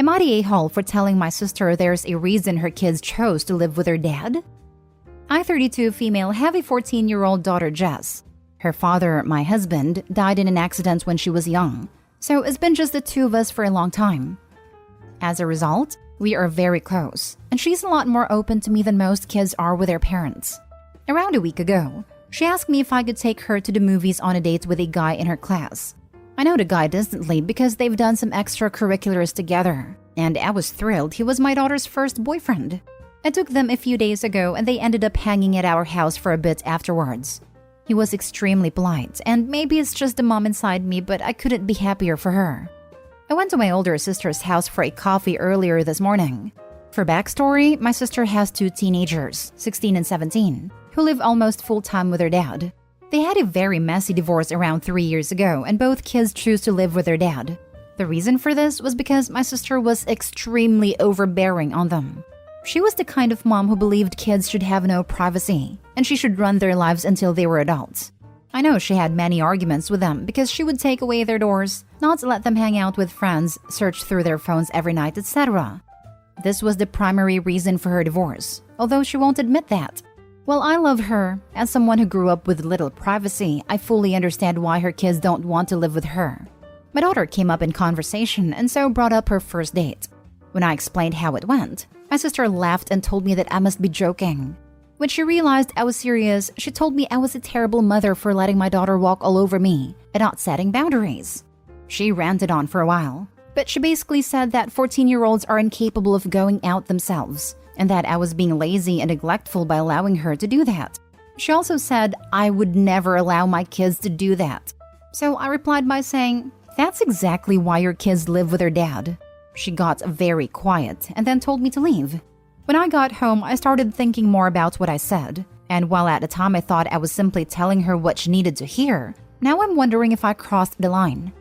Am I the a-hole for telling my sister there's a reason her kids chose to live with her dad? I, 32 female, have a 14-year-old daughter, Jess. Her father, my husband, died in an accident when she was young, so it's been just the two of us for a long time. As a result, we are very close, and she's a lot more open to me than most kids are with their parents. Around a week ago, she asked me if I could take her to the movies on a date with a guy in her class. I know the guy distantly because they've done some extracurriculars together, and I was thrilled he was my daughter's first boyfriend. I took them a few days ago and they ended up hanging at our house for a bit afterwards. He was extremely polite, and maybe it's just the mom inside me, but I couldn't be happier for her. I went to my older sister's house for a coffee earlier this morning. For backstory, my sister has two teenagers, 16 and 17, who live almost full-time with their dad. They had a very messy divorce around 3 years ago, and both kids choose to live with their dad. The reason for this was because my sister was extremely overbearing on them. She was the kind of mom who believed kids should have no privacy, and she should run their lives until they were adults. I know she had many arguments with them because she would take away their doors, not let them hang out with friends, search through their phones every night, etc. This was the primary reason for her divorce, although she won't admit that. While I love her, as someone who grew up with little privacy, I fully understand why her kids don't want to live with her. My daughter came up in conversation and so brought up her first date. When I explained how it went, my sister laughed and told me that I must be joking. When she realized I was serious, she told me I was a terrible mother for letting my daughter walk all over me and not setting boundaries. She ranted on for a while, but she basically said that 14-year-olds are incapable of going out themselves, and that I was being lazy and neglectful by allowing her to do that. She also said I would never allow my kids to do that. So I replied by saying, "That's exactly why your kids live with their dad." She got very quiet and then told me to leave. When I got home, I started thinking more about what I said, and while at the time I thought I was simply telling her what she needed to hear, now I'm wondering if I crossed the line.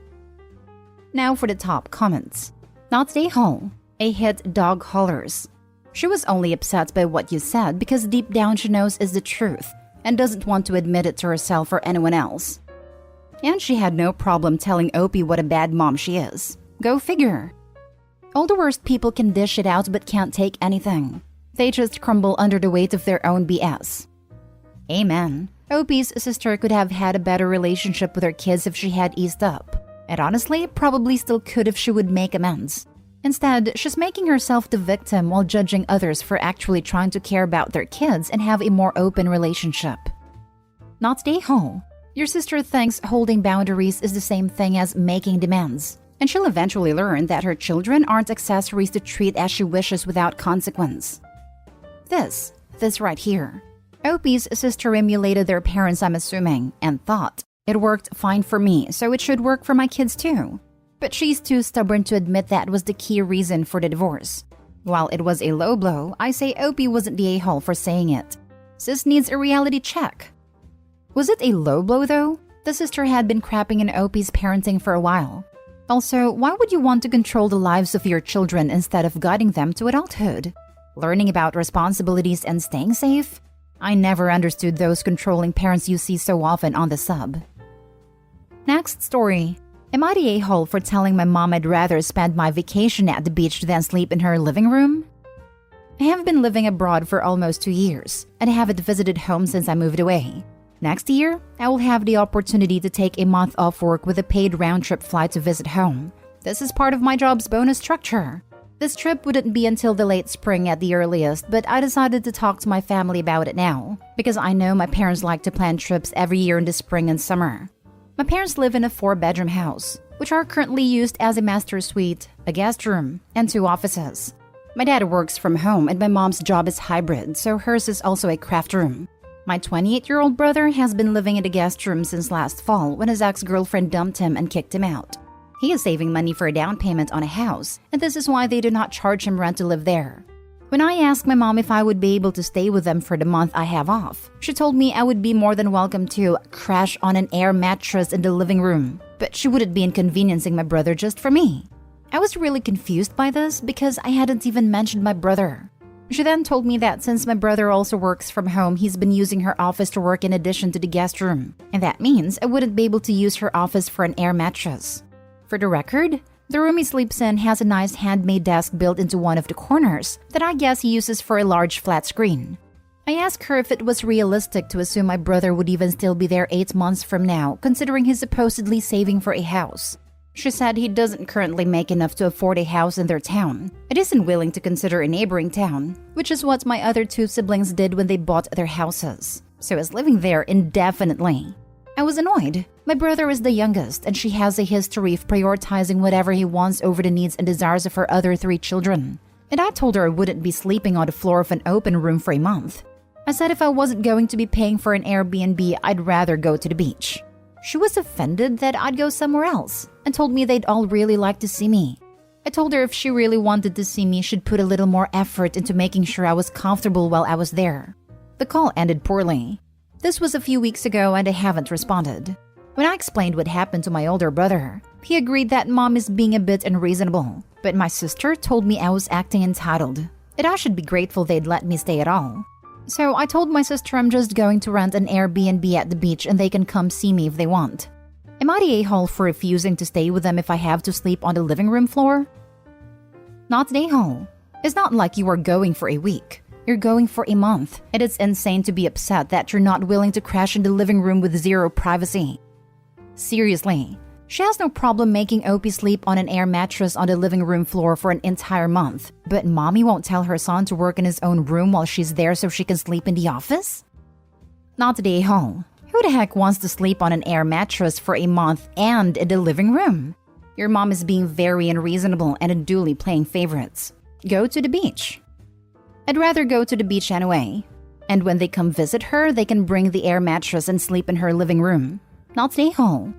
Now for the top comments. Not a hole. A hit dog hollers. She was only upset by what you said because deep down she knows is the truth and doesn't want to admit it to herself or anyone else. And she had no problem telling Opie what a bad mom she is. Go figure. All the worst people can dish it out but can't take anything. They just crumble under the weight of their own BS. Amen. Opie's sister could have had a better relationship with her kids if she had eased up. And honestly, probably still could if she would make amends. Instead, she's making herself the victim while judging others for actually trying to care about their kids and have a more open relationship. Not a hole. Your sister thinks holding boundaries is the same thing as making demands, and she'll eventually learn that her children aren't accessories to treat as she wishes without consequence. This right here. Opie's sister emulated their parents, I'm assuming, and thought, it worked fine for me, so it should work for my kids too. But she's too stubborn to admit that was the key reason for the divorce. While it was a low blow, I say Opie wasn't the a-hole for saying it. Sis needs a reality check. Was it a low blow though? The sister had been crapping in Opie's parenting for a while. Also, why would you want to control the lives of your children instead of guiding them to adulthood? Learning about responsibilities and staying safe? I never understood those controlling parents you see so often on the sub. Next story. Am I the a-hole for telling my mom I'd rather spend my vacation at the beach than sleep in her living room? I have been living abroad for almost 2 years, and I haven't visited home since I moved away. Next year, I will have the opportunity to take a month off work with a paid round-trip flight to visit home. This is part of my job's bonus structure. This trip wouldn't be until the late spring at the earliest, but I decided to talk to my family about it now, because I know my parents like to plan trips every year in the spring and summer. My parents live in a 4-bedroom house, which are currently used as a master suite, a guest room, and 2 offices. My dad works from home and my mom's job is hybrid, so hers is also a craft room. My 28-year-old brother has been living in the guest room since last fall when his ex-girlfriend dumped him and kicked him out. He is saving money for a down payment on a house, and this is why they do not charge him rent to live there. When I asked my mom if I would be able to stay with them for the month I have off, she told me I would be more than welcome to crash on an air mattress in the living room, but she wouldn't be inconveniencing my brother just for me. I was really confused by this because I hadn't even mentioned my brother. She then told me that since my brother also works from home, he's been using her office to work in addition to the guest room, and that means I wouldn't be able to use her office for an air mattress. For the record, The room he sleeps in has a nice handmade desk built into one of the corners that I guess he uses for a large flat screen. I asked her if it was realistic to assume my brother would even still be there 8 months from now, considering he's supposedly saving for a house. She said he doesn't currently make enough to afford a house in their town. It isn't willing to consider a neighboring town, which is what my other 2 siblings did when they bought their houses. So he's living there indefinitely. I was annoyed. My brother is the youngest, and she has a history of prioritizing whatever he wants over the needs and desires of her other 3 children. And I told her I wouldn't be sleeping on the floor of an open room for a month. I said if I wasn't going to be paying for an Airbnb, I'd rather go to the beach. She was offended that I'd go somewhere else and told me they'd all really like to see me. I told her if she really wanted to see me, she'd put a little more effort into making sure I was comfortable while I was there. The call ended poorly. This was a few weeks ago and I haven't responded. When I explained what happened to my older brother, he agreed that mom is being a bit unreasonable, but my sister told me I was acting entitled, and I should be grateful they'd let me stay at all. So I told my sister I'm just going to rent an Airbnb at the beach and they can come see me if they want. Am I the a-hole for refusing to stay with them if I have to sleep on the living room floor? Not the a-hole. It's not like you are going for a week. You're going for a month, and it's insane to be upset that you're not willing to crash in the living room with zero privacy. Seriously, she has no problem making Opie sleep on an air mattress on the living room floor for an entire month, but mommy won't tell her son to work in his own room while she's there so she can sleep in the office? Not the a-hole. Who the heck wants to sleep on an air mattress for a month and in the living room? Your mom is being very unreasonable and unduly playing favorites. Go to the beach. I'd rather go to the beach anyway. And when they come visit her, they can bring the air mattress and sleep in her living room. Not the a-hole.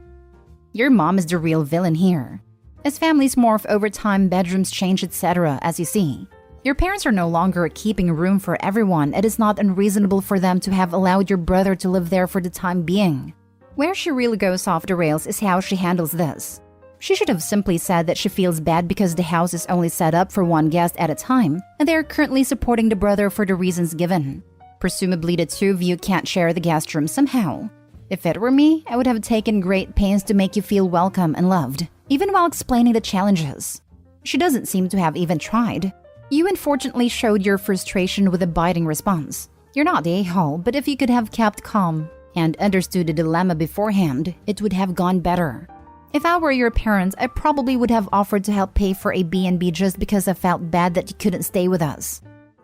Your mom is the real villain here. As families morph over time, bedrooms change, etc., as you see. Your parents are no longer keeping room for everyone. It is not unreasonable for them to have allowed your brother to live there for the time being. Where she really goes off the rails is how she handles this. She should have simply said that she feels bad because the house is only set up for 1 guest at a time, and they are currently supporting the brother for the reasons given. Presumably the 2 of you can't share the guest room somehow. If it were me, I would have taken great pains to make you feel welcome and loved, even while explaining the challenges. She doesn't seem to have even tried. You unfortunately showed your frustration with a biting response. You're not the a-hole, but if you could have kept calm and understood the dilemma beforehand, it would have gone better. If I were your parents, I probably would have offered to help pay for a B&B just because I felt bad that you couldn't stay with us.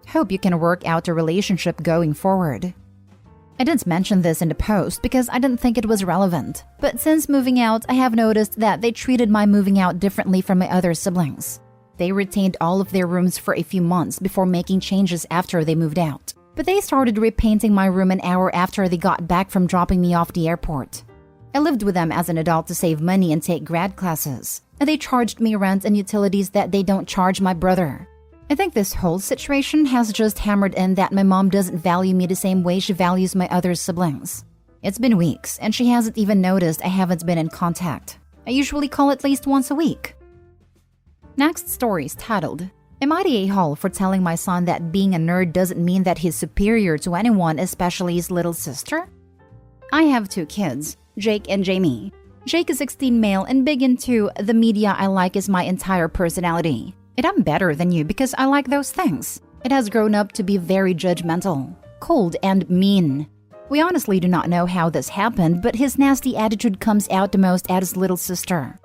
Hope you can work out a relationship going forward. I didn't mention this in the post because I didn't think it was relevant, but since moving out, I have noticed that they treated my moving out differently from my other siblings. They retained all of their rooms for a few months before making changes after they moved out, but they started repainting my room an hour after they got back from dropping me off the airport. I lived with them as an adult to save money and take grad classes, and they charged me rent and utilities that they don't charge my brother. I think this whole situation has just hammered in that my mom doesn't value me the same way she values my other siblings. It's been weeks, and she hasn't even noticed I haven't been in contact. I usually call at least once a week. Next story is titled, Am I the a-hole for telling my son that being a nerd doesn't mean that he's superior to anyone, especially his little sister? I have 2 kids, Jake and Jamie. Jake is 16 male and big into the media I like is my entire personality. And I'm better than you because I like those things. It has grown up to be very judgmental, cold, and mean. We honestly do not know how this happened, but his nasty attitude comes out the most at his little sister.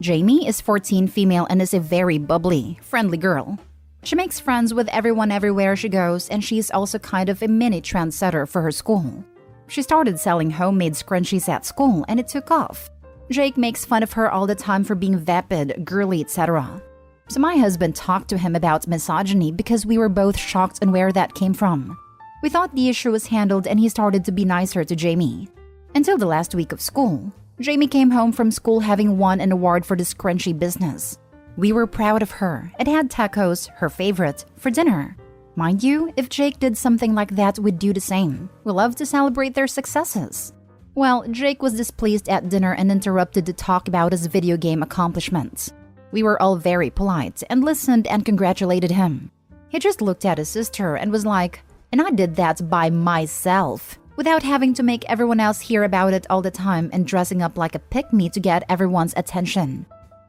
Jamie is 14 female and is a very bubbly, friendly girl. She makes friends with everyone everywhere she goes, and she is also kind of a mini trendsetter for her school. She started selling homemade scrunchies at school, and it took off. Jake makes fun of her all the time for being vapid, girly, etc. So my husband talked to him about misogyny because we were both shocked on where that came from. We thought the issue was handled and he started to be nicer to Jamie. Until the last week of school, Jamie came home from school having won an award for the scrunchie business. We were proud of her and had tacos, her favorite, for dinner. Mind you, if Jake did something like that, we'd do the same. We love to celebrate their successes. Well, Jake was displeased at dinner and interrupted to talk about his video game accomplishments. We were all very polite and listened and congratulated him. He just looked at his sister and was like, and I did that by myself, without having to make everyone else hear about it all the time and dressing up like a pick-me to get everyone's attention.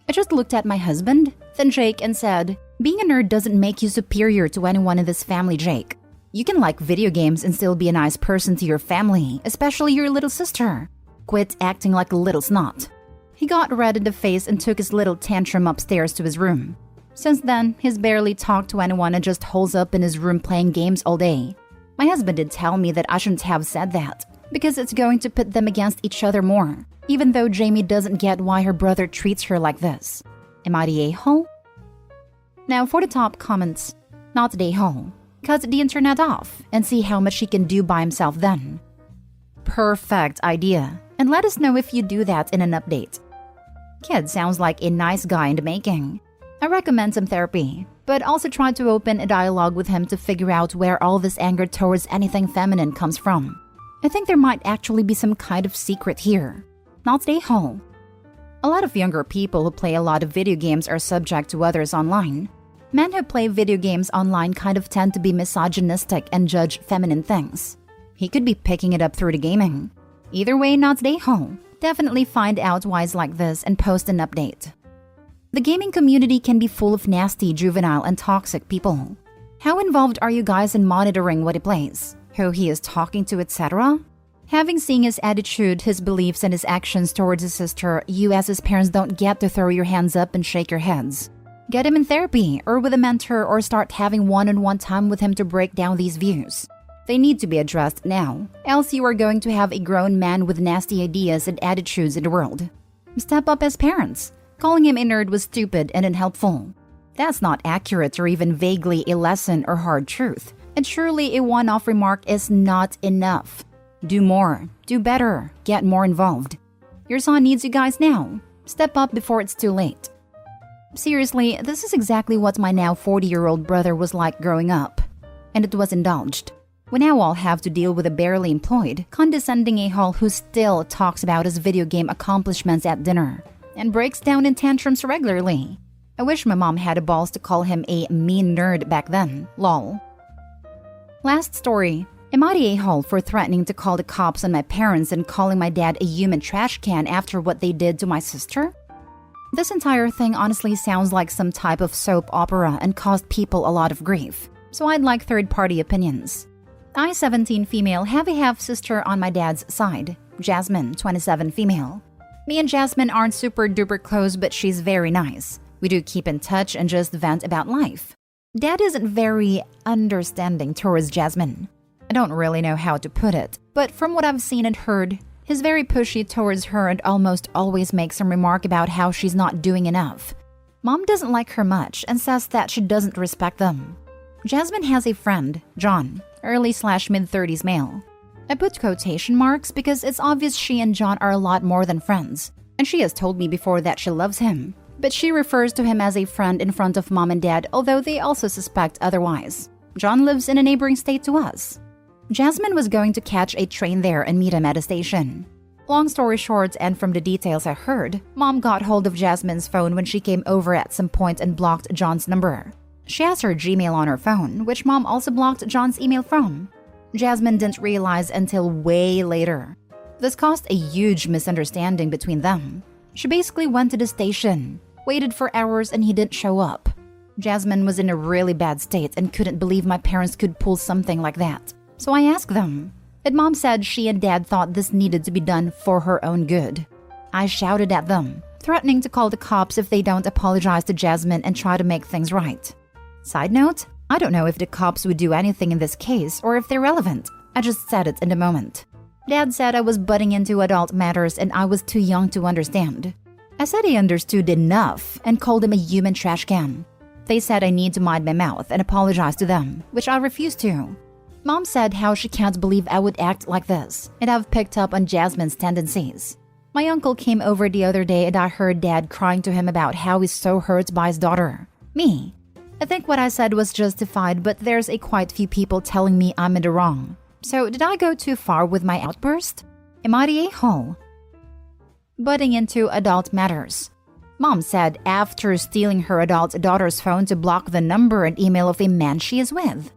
I just looked at my husband, then Jake, and said, being a nerd doesn't make you superior to anyone in this family, Jake. You can like video games and still be a nice person to your family, especially your little sister. Quit acting like a little snot. He got red in the face and took his little tantrum upstairs to his room. Since then, he's barely talked to anyone and just holes up in his room playing games all day. My husband did tell me that I shouldn't have said that, because it's going to pit them against each other more, even though Jamie doesn't get why her brother treats her like this. Am I the a-hole? Now for the top comments. Not the a-hole. Cut the internet off and see how much he can do by himself then. Perfect idea. And let us know if you do that in an update. Kid sounds like a nice guy in the making. I recommend some therapy, but also try to open a dialogue with him to figure out where all this anger towards anything feminine comes from. I think there might actually be some kind of secret here. Not the a-hole. A lot of younger people who play a lot of video games are subject to others online. Men who play video games online kind of tend to be misogynistic and judge feminine things. He could be picking it up through the gaming. Either way, not the a-hole. Definitely find out why it's like this and post an update. The gaming community can be full of nasty, juvenile, and toxic people. How involved are you guys in monitoring what he plays, who he is talking to, etc.? Having seen his attitude, his beliefs, and his actions towards his sister, you as his parents don't get to throw your hands up and shake your heads. Get him in therapy or with a mentor, or start having one-on-one time with him to break down these views. They need to be addressed now, else you are going to have a grown man with nasty ideas and attitudes in the world. Step up as parents. Calling him a nerd was stupid and unhelpful. That's not accurate or even vaguely a lesson or hard truth. And surely a one-off remark is not enough. Do more, do better, get more involved. Your son needs you guys now. Step up before it's too late. Seriously, this is exactly what my now 40-year-old brother was like growing up. And it was indulged. We now all have to deal with a barely employed, condescending a-hole who still talks about his video game accomplishments at dinner and breaks down in tantrums regularly. I wish my mom had the balls to call him a mean nerd back then, lol. Last story. Am I the a-hole for threatening to call the cops on my parents and calling my dad a human trash can after what they did to my sister? This entire thing honestly sounds like some type of soap opera and caused people a lot of grief, so I'd like third-party opinions. I, 17 female, have a half-sister on my dad's side, Jasmine, 27 female. Me and Jasmine aren't super-duper close, but she's very nice. We do keep in touch and just vent about life. Dad isn't very understanding towards Jasmine. I don't really know how to put it, but from what I've seen and heard, he's very pushy towards her and almost always makes some remark about how she's not doing enough. Mom doesn't like her much and says that she doesn't respect them. Jasmine has a friend, John, early/mid-30s male. I put quotation marks because it's obvious she and John are a lot more than friends, and she has told me before that she loves him, but she refers to him as a friend in front of mom and dad, although they also suspect otherwise. John lives in a neighboring state to us. Jasmine was going to catch a train there and meet him at a station. Long story short, and from the details I heard, Mom got hold of Jasmine's phone when she came over at some point and blocked John's number. She has her Gmail on her phone, which Mom also blocked John's email from. Jasmine didn't realize until way later. This caused a huge misunderstanding between them. She basically went to the station, waited for hours, and he didn't show up. Jasmine was in a really bad state and couldn't believe my parents could pull something like that. So I asked them, and Mom said she and Dad thought this needed to be done for her own good. I shouted at them, threatening to call the cops if they don't apologize to Jasmine and try to make things right. Side note, I don't know if the cops would do anything in this case or if they're relevant. I just said it in the moment. Dad said I was butting into adult matters and I was too young to understand. I said I understood enough and called him a human trash can. They said I need to mind my mouth and apologize to them, which I refused to. Mom said how she can't believe I would act like this, and I've picked up on Jasmine's tendencies. My uncle came over the other day and I heard Dad crying to him about how he's so hurt by his daughter. Me. I think what I said was justified, but there's a quite few people telling me I'm in the wrong. So did I go too far with my outburst? Am I the a-hole? Butting into adult matters. Mom said after stealing her adult daughter's phone to block the number and email of a man she is with.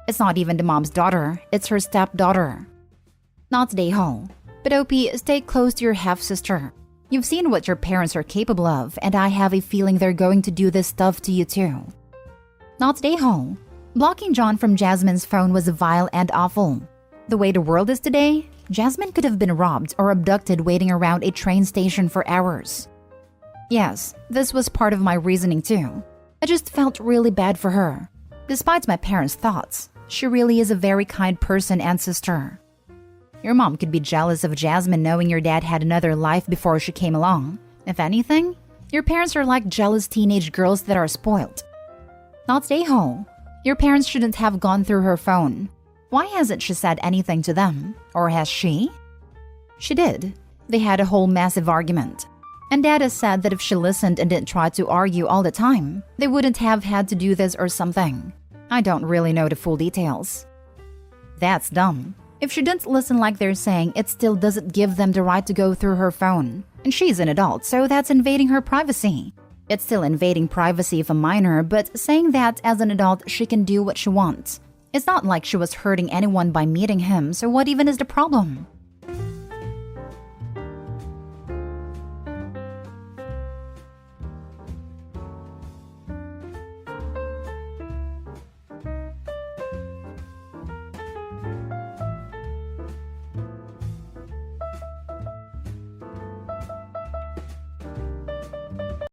It's not even the mom's daughter, it's her stepdaughter. Not the a-hole. But OP, stay close to your half-sister. You've seen what your parents are capable of, and I have a feeling they're going to do this stuff to you too. Not Day-Ho. Blocking John from Jasmine's phone was vile and awful. The way the world is today, Jasmine could have been robbed or abducted waiting around a train station for hours. Yes, this was part of my reasoning too. I just felt really bad for her. Despite my parents' thoughts, she really is a very kind person and sister. Your mom could be jealous of Jasmine knowing your dad had another life before she came along. If anything, your parents are like jealous teenage girls that are spoiled. Not Day-Ho. Your parents shouldn't have gone through her phone. Why hasn't she said anything to them? Or has she? She did. They had a whole massive argument. And Dad has said that if she listened and didn't try to argue all the time, they wouldn't have had to do this or something. I don't really know the full details. That's dumb. If she didn't listen like they're saying, it still doesn't give them the right to go through her phone. And she's an adult, so that's invading her privacy. It's still invading privacy of a minor, but saying that as an adult she can do what she wants. It's not like she was hurting anyone by meeting him, so what even is the problem?